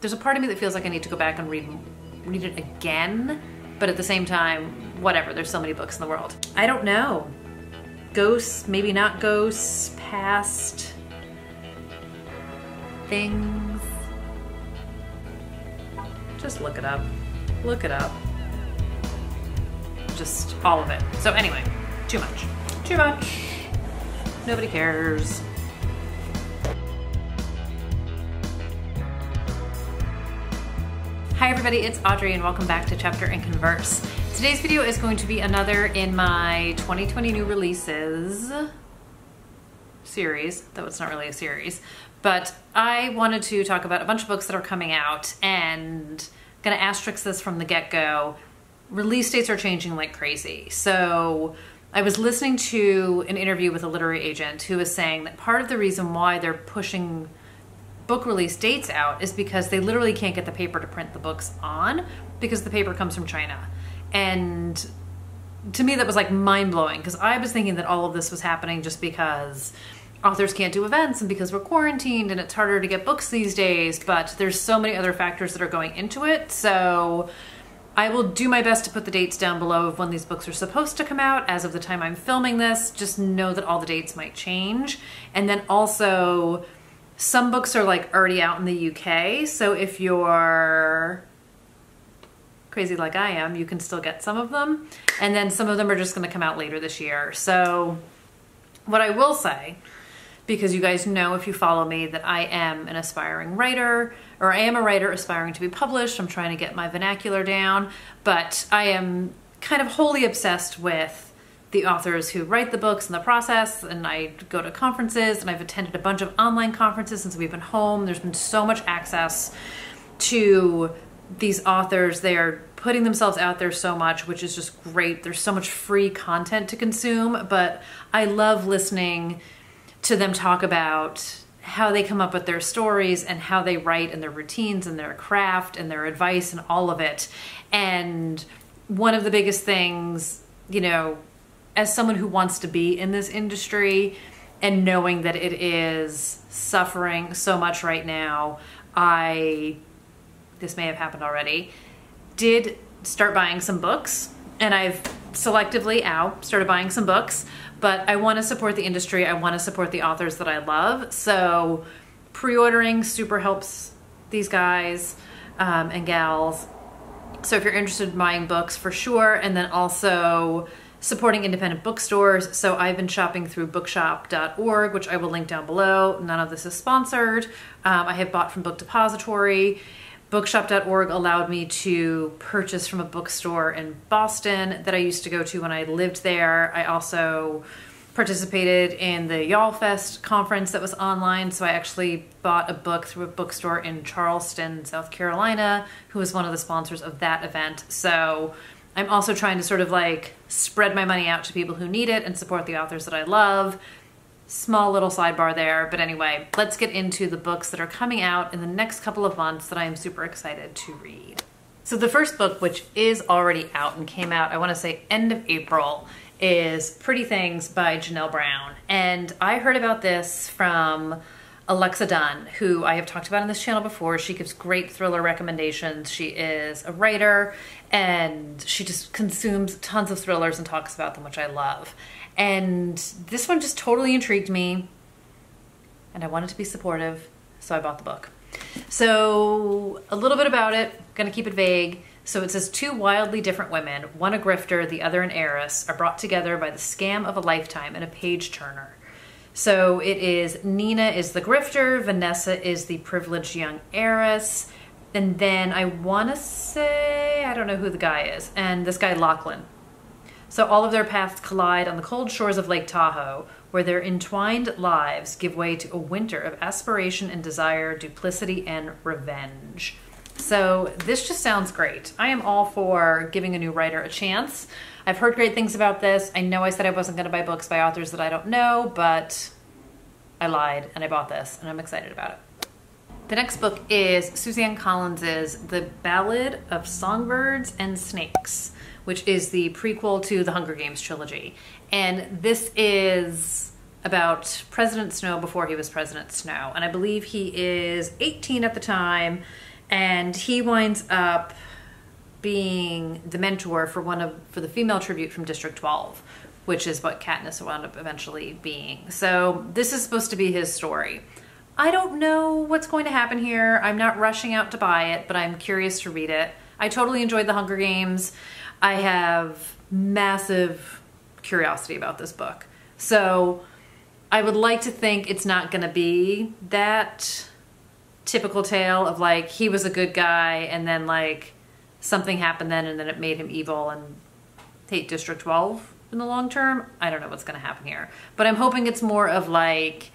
There's a part of me that feels like I need to go back and read it again, but at the same time, whatever, there's so many books in the world. I don't know. Ghosts, maybe not ghosts, past things. Just look it up. Look it up. Just all of it. So anyway, too much. Too much. Nobody cares. Hi everybody, it's Audrey and welcome back to Chapter and Converse. Today's video is going to be another in my 2020 new releases series, though it's not really a series, but I wanted to talk about a bunch of books that are coming out and I'm gonna asterisk this from the get-go. Release dates are changing like crazy. So I was listening to an interview with a literary agent who was saying that part of the reason why they're pushing book release dates out is because they literally can't get the paper to print the books on because the paper comes from China. And to me that was like mind-blowing because I was thinking that all of this was happening just because authors can't do events and because we're quarantined and it's harder to get books these days, but there's so many other factors that are going into it. So I will do my best to put the dates down below of when these books are supposed to come out. As of the time I'm filming this, just know that all the dates might change. And then also some books are like already out in the UK, so if you're crazy like I am, you can still get some of them. And then some of them are just gonna come out later this year. So what I will say, because you guys know if you follow me that I am an aspiring writer, or I am a writer aspiring to be published. I'm trying to get my vernacular down, but I am kind of wholly obsessed with the authors who write the books and the process, and I go to conferences and I've attended a bunch of online conferences since we've been home. There's been so much access to these authors. They are putting themselves out there so much, which is just great. There's so much free content to consume, but I love listening to them talk about how they come up with their stories and how they write and their routines and their craft and their advice and all of it. And one of the biggest things, you know, as someone who wants to be in this industry and knowing that it is suffering so much right now, this may have happened already, did start buying some books, and I've selectively started buying some books, but I want to support the industry. I want to support the authors that I love. So pre-ordering super helps these guys and gals. So if you're interested in buying books, for sure. And then also supporting independent bookstores. So I've been shopping through bookshop.org, which I will link down below. None of this is sponsored. I have bought from Book Depository. Bookshop.org allowed me to purchase from a bookstore in Boston that I used to go to when I lived there. I also participated in the Y'all Fest conference that was online, so I actually bought a book through a bookstore in Charleston, South Carolina, who was one of the sponsors of that event. So I'm also trying to sort of like spread my money out to people who need it and support the authors that I love. Small little sidebar there, but anyway, let's get into the books that are coming out in the next couple of months that I am super excited to read. So the first book, which is already out and came out, I want to say end of April, is Pretty Things by Janelle Brown. And I heard about this from Alexa Dunn, who I have talked about on this channel before. She gives great thriller recommendations. She is a writer and she just consumes tons of thrillers and talks about them, which I love. And this one just totally intrigued me and I wanted to be supportive, so I bought the book. So a little bit about it, gonna keep it vague. So it says two wildly different women, one a grifter, the other an heiress, are brought together by the scam of a lifetime and a page turner. So it is Nina is the grifter, Vanessa is the privileged young heiress, and then I wanna say, I don't know who the guy is, and this guy Lachlan. So all of their paths collide on the cold shores of Lake Tahoe, where their entwined lives give way to a winter of aspiration and desire, duplicity and revenge. So this just sounds great. I am all for giving a new writer a chance. I've heard great things about this. I know I said I wasn't gonna buy books by authors that I don't know, but I lied and I bought this and I'm excited about it. The next book is Suzanne Collins's The Ballad of Songbirds and Snakes, which is the prequel to the Hunger Games trilogy. And this is about President Snow before he was President Snow. And I believe he is 18 at the time. And he winds up being the mentor for the female tribute from District 12, which is what Katniss wound up eventually being. So this is supposed to be his story. I don't know what's going to happen here. I'm not rushing out to buy it, but I'm curious to read it. I totally enjoyed The Hunger Games. I have massive curiosity about this book. So I would like to think it's not going to be that typical tale of like, he was a good guy and then like something happened then and then it made him evil and hate District 12 in the long term. I don't know what's going to happen here. But I'm hoping it's more of like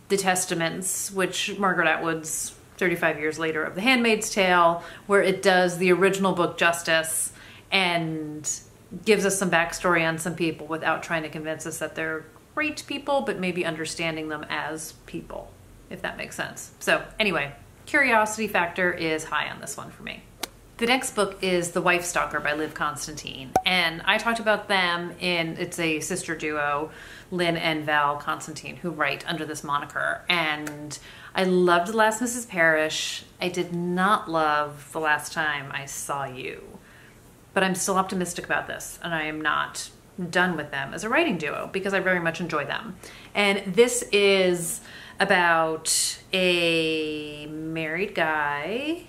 The Testaments, which Margaret Atwood's 35 years later of The Handmaid's Tale, where it does the original book justice and gives us some backstory on some people without trying to convince us that they're great people, but maybe understanding them as people, if that makes sense. So anyway, curiosity factor is high on this one for me. The next book is The Waif Stalker by Liv Constantine. And I talked about them it's a sister duo, Lynn and Val Constantine, who write under this moniker. And I loved The Last Mrs. Parrish. I did not love The Last Time I Saw You. But I'm still optimistic about this, and I am not done with them as a writing duo because I very much enjoy them. And this is about a married guy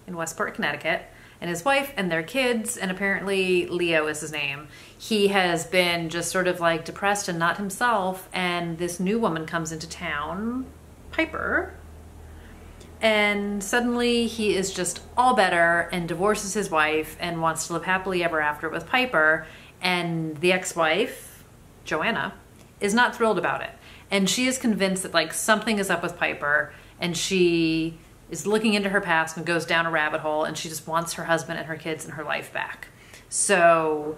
in Westport, Connecticut, and his wife and their kids, and apparently Leo is his name. He has been just sort of like depressed and not himself, and this new woman comes into town, Piper, and suddenly he is just all better and divorces his wife and wants to live happily ever after with Piper. And the ex-wife, Joanna, is not thrilled about it. And she is convinced that like something is up with Piper, and she is looking into her past and goes down a rabbit hole, and she just wants her husband and her kids and her life back. So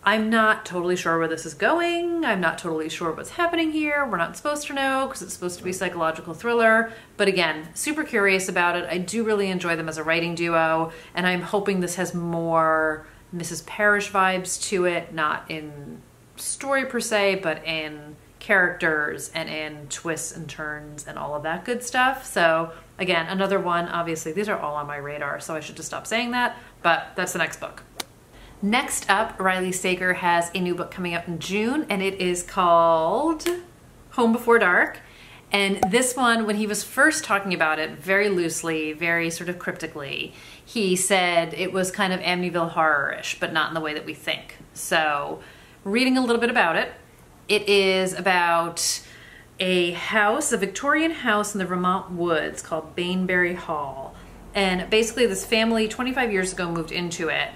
I'm not totally sure where this is going. I'm not totally sure what's happening here. We're not supposed to know because it's supposed to be a psychological thriller. But again, super curious about it. I do really enjoy them as a writing duo, and I'm hoping this has more Mrs. Parrish vibes to it, not in story per se, but in characters and in twists and turns and all of that good stuff. So again, another one. Obviously, these are all on my radar, so I should just stop saying that, but that's the next book. Next up, Riley Sager has a new book coming out in June, and it is called Home Before Dark. And this one, when he was first talking about it, very loosely, very sort of cryptically, he said it was kind of Amityville horror-ish, but not in the way that we think. So, reading a little bit about it, it is about a house, a Victorian house in the Vermont woods called Bainbury Hall. And basically this family 25 years ago moved into it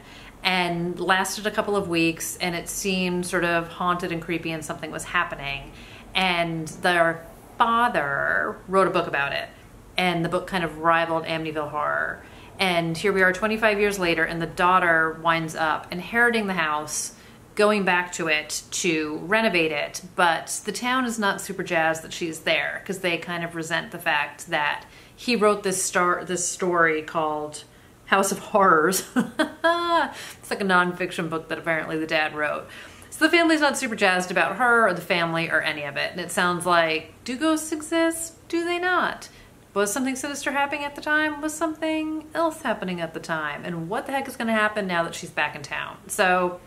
and lasted a couple of weeks, and it seemed sort of haunted and creepy and something was happening. And their father wrote a book about it, and the book kind of rivaled Amityville Horror. And here we are 25 years later, and the daughter winds up inheriting the house, going back to it to renovate it, but the town is not super jazzed that she's there because they kind of resent the fact that he wrote this story called House of Horrors. It's like a nonfiction book that apparently the dad wrote. So the family's not super jazzed about her or the family or any of it. And it sounds like, do ghosts exist? Do they not? Was something sinister happening at the time? Was something else happening at the time? And what the heck is going to happen now that she's back in town? So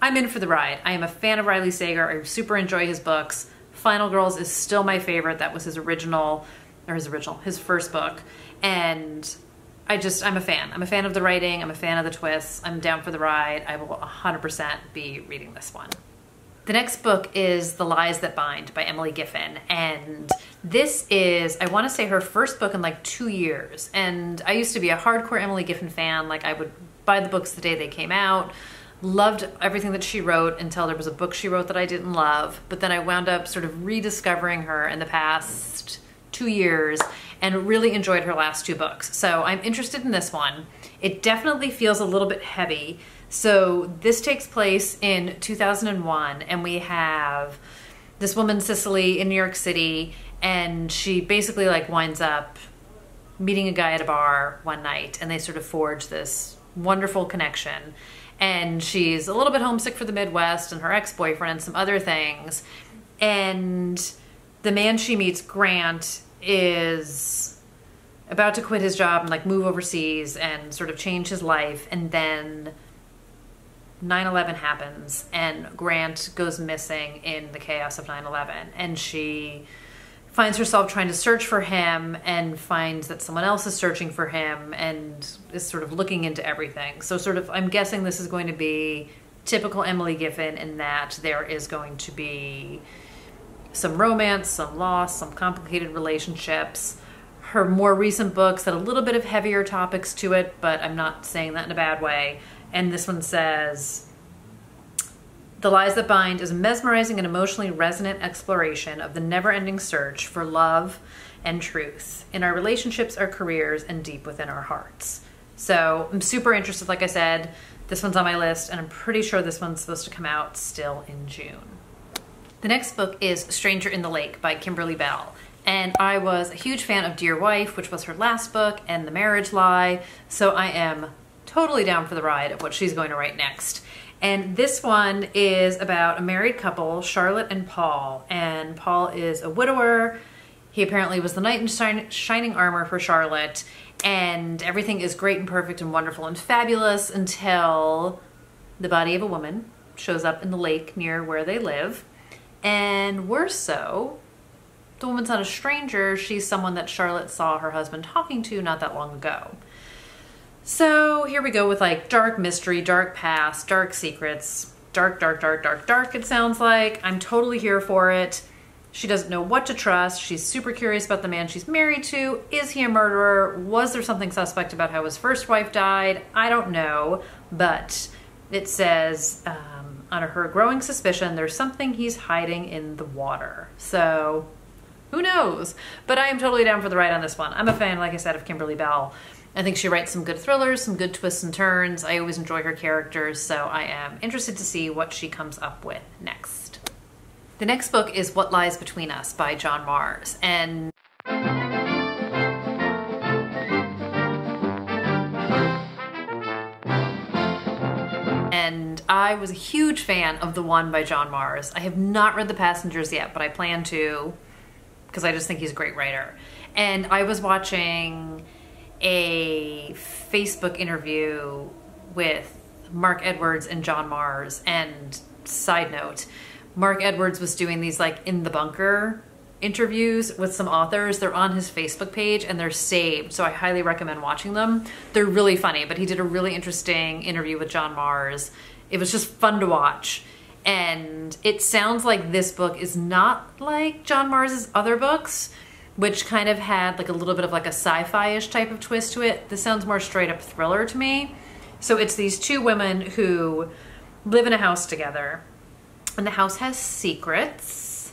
I'm in for the ride. I am a fan of Riley Sager. I super enjoy his books. Final Girls is still my favorite. That was his first book. And I'm a fan. I'm a fan of the writing. I'm a fan of the twists. I'm down for the ride. I will 100% be reading this one. The next book is The Lies That Bind by Emily Giffin. And this is, I want to say, her first book in like 2 years. And I used to be a hardcore Emily Giffin fan. Like, I would buy the books the day they came out. Loved everything that she wrote until there was a book she wrote that I didn't love. But then I wound up sort of rediscovering her in the past 2 years and really enjoyed her last 2 books. So I'm interested in this one. It definitely feels a little bit heavy. So this takes place in 2001, and we have this woman, Cicely, in New York City, and she basically like winds up meeting a guy at a bar one night, and they sort of forge this wonderful connection. And she's a little bit homesick for the Midwest and her ex-boyfriend and some other things. And the man she meets, Grant, is about to quit his job and like move overseas and sort of change his life. And then 9/11 happens and Grant goes missing in the chaos of 9/11. And she finds herself trying to search for him and finds that someone else is searching for him and is sort of looking into everything. So sort of, I'm guessing this is going to be typical Emily Giffin in that there is going to be some romance, some loss, some complicated relationships. Her more recent books had a little bit of heavier topics to it, but I'm not saying that in a bad way. And this one says, The Lies That Bind is a mesmerizing and emotionally resonant exploration of the never-ending search for love and truth in our relationships, our careers, and deep within our hearts. So I'm super interested. Like I said, this one's on my list, and I'm pretty sure this one's supposed to come out still in June. The next book is Stranger in the Lake by Kimberly Belle. And I was a huge fan of Dear Wife, which was her last book, and The Marriage Lie. So I am totally down for the ride of what she's going to write next. And this one is about a married couple, Charlotte and Paul. And Paul is a widower. He apparently was the knight in shining armor for Charlotte. And everything is great and perfect and wonderful and fabulous until the body of a woman shows up in the lake near where they live. And worse so, the woman's not a stranger. She's someone that Charlotte saw her husband talking to not that long ago. So here we go with like dark mystery, dark past, dark secrets, dark, dark, dark, dark, dark, it sounds like. I'm totally here for it. She doesn't know what to trust. She's super curious about the man she's married to. Is he a murderer? Was there something suspect about how his first wife died? I don't know, but it says, on her growing suspicion, there's something he's hiding in the water. So who knows? But I am totally down for the ride on this one. I'm a fan, like I said, of Kimberly Belle. I think she writes some good thrillers, some good twists and turns. I always enjoy her characters, so I am interested to see what she comes up with next. The next book is What Lies Between Us by John Marrs. And I was a huge fan of the one by John Marrs. I have not read The Passengers yet, but I plan to because I just think he's a great writer. And I was watching a Facebook interview with Mark Edwards and John Marrs, and side note, Mark Edwards was doing these like in the bunker interviews with some authors. They're on his Facebook page and they're saved, so I highly recommend watching them. They're really funny, but he did a really interesting interview with John Marrs. It was just fun to watch, and it sounds like this book is not like John Marrs' other books, which kind of had like a little bit of like a sci-fi-ish type of twist to it. This sounds more straight up thriller to me. So it's these two women who live in a house together, and the house has secrets.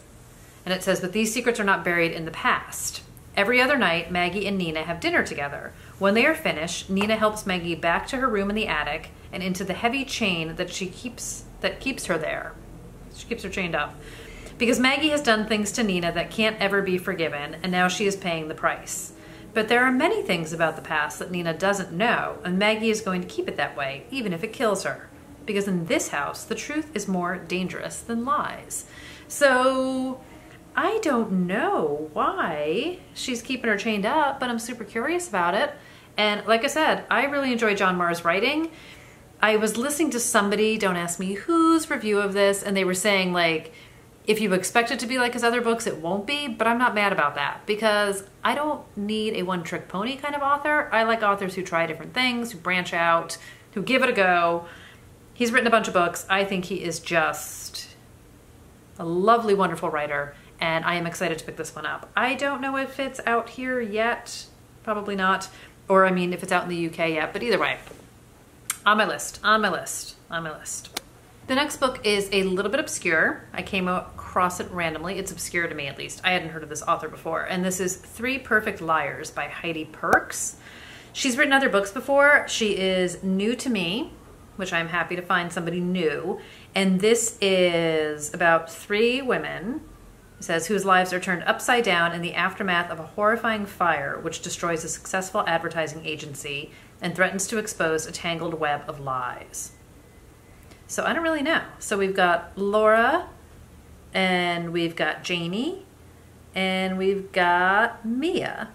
And it says, but these secrets are not buried in the past. Every other night, Maggie and Nina have dinner together. When they are finished, Nina helps Maggie back to her room in the attic and into the heavy chain that keeps her there. She keeps her chained up. Because Maggie has done things to Nina that can't ever be forgiven, and now she is paying the price. But there are many things about the past that Nina doesn't know, and Maggie is going to keep it that way, even if it kills her. Because in this house, the truth is more dangerous than lies. So I don't know why she's keeping her chained up, but I'm super curious about it. And like I said, I really enjoy John Marrs' writing. I was listening to somebody, don't ask me whose review of this, and they were saying like, if you expect it to be like his other books, it won't be, but I'm not mad about that because I don't need a one-trick pony kind of author. I like authors who try different things, who branch out, who give it a go. He's written a bunch of books. I think he is just a lovely, wonderful writer, and I am excited to pick this one up. I don't know if it's out here yet. Probably not. Or, I mean, if it's out in the UK yet, but either way, on my list, on my list, on my list. The next book is a little bit obscure. I came across it randomly. It's obscure to me, at least. I hadn't heard of this author before. And this is Three Perfect Liars by Heidi Perks. She's written other books before. She is new to me, which I'm happy to find somebody new. And this is about three women, it says, whose lives are turned upside down in the aftermath of a horrifying fire which destroys a successful advertising agency and threatens to expose a tangled web of lies. So I don't really know. So we've got Laura, and we've got Janie, and we've got Mia.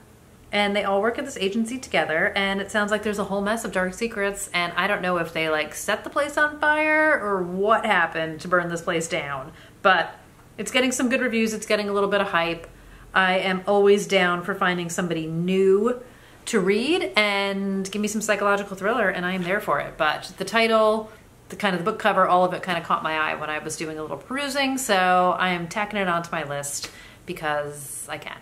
and they all work at this agency together, and it sounds like there's a whole mess of dark secrets, and I don't know if they like set the place on fire or what happened to burn this place down, but it's getting some good reviews. It's getting a little bit of hype. I am always down for finding somebody new to read and give me some psychological thriller, and I am there for it. But the title, the kind of the book cover, all of it kind of caught my eye when I was doing a little perusing, so I am tacking it onto my list because I can.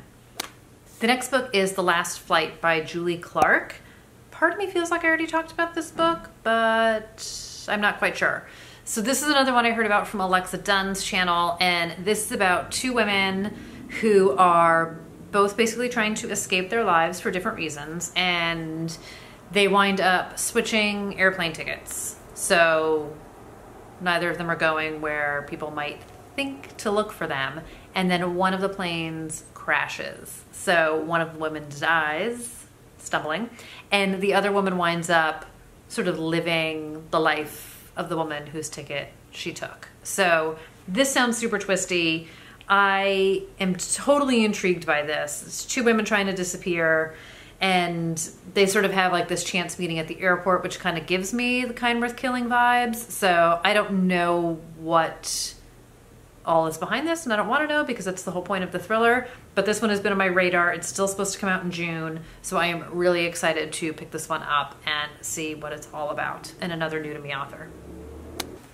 The next book is The Last Flight by Julie Clark. Part of me feels like I already talked about this book, but I'm not quite sure. So this is another one I heard about from Alexa Dunn's channel, and this is about two women who are both basically trying to escape their lives for different reasons, and they wind up switching airplane tickets. So neither of them are going where people might think to look for them, and then one of the planes crashes. So one of the women dies, stumbling, and the other woman winds up sort of living the life of the woman whose ticket she took. So this sounds super twisty. I am totally intrigued by this. It's two women trying to disappear, and they sort of have like this chance meeting at the airport, which kind of gives me the kind worth killing vibes. So I don't know what all is behind this, and I don't want to know because that's the whole point of the thriller, but this one has been on my radar. It's still supposed to come out in June, so I am really excited to pick this one up and see what it's all about, and another new to me author.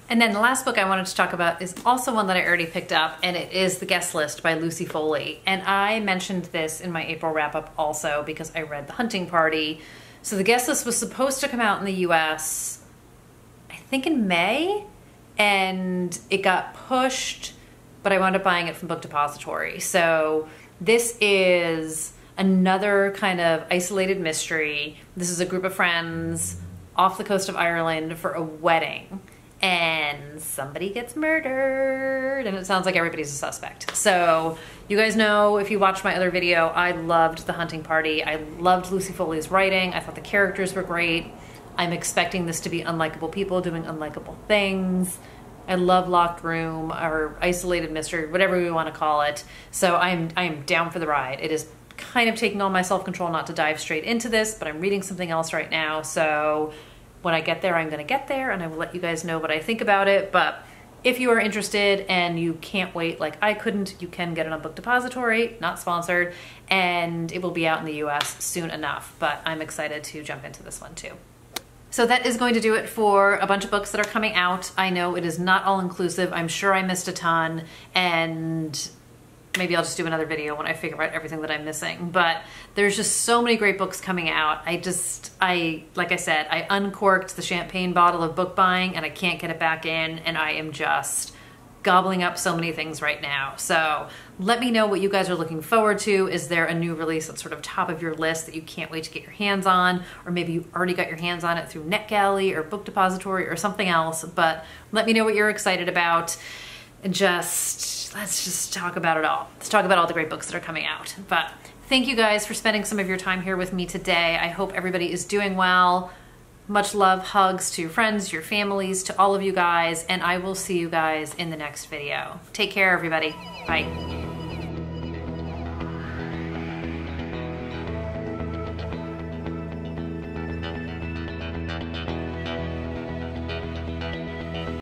And then the last book I wanted to talk about is also one that I already picked up, and it is The Guest List by Lucy Foley. And I mentioned this in my April wrap-up also because I read The Hunting Party. So The Guest List was supposed to come out in the US, I think in May, and it got pushed, but I wound up buying it from Book Depository. So this is another kind of isolated mystery. This is a group of friends off the coast of Ireland for a wedding, and somebody gets murdered, and it sounds like everybody's a suspect. So you guys know, if you watched my other video, I loved The Hunting Party. I loved Lucy Foley's writing. I thought the characters were great. I'm expecting this to be unlikable people doing unlikable things. I love locked room or isolated mystery, whatever we want to call it. So I am down for the ride. It is kind of taking all my self-control not to dive straight into this, but I'm reading something else right now. So when I get there, I'm going to get there, and I will let you guys know what I think about it. But if you are interested and you can't wait like I couldn't, you can get it on Book Depository, not sponsored, and it will be out in the US soon enough. But I'm excited to jump into this one too. So that is going to do it for a bunch of books that are coming out. I know it is not all inclusive. I'm sure I missed a ton, and maybe I'll just do another video when I figure out everything that I'm missing. But there's just so many great books coming out. Like I said, I uncorked the champagne bottle of book buying, and I can't get it back in, and I am just gobbling up so many things right now. So let me know what you guys are looking forward to. Is there a new release that's sort of top of your list that you can't wait to get your hands on? Or maybe you already got your hands on it through NetGalley or Book Depository or something else. But let me know what you're excited about. And let's just talk about it all. Let's talk about all the great books that are coming out. But thank you guys for spending some of your time here with me today. I hope everybody is doing well. Much love, hugs to your friends, your families, to all of you guys, and I will see you guys in the next video. Take care, everybody. Bye.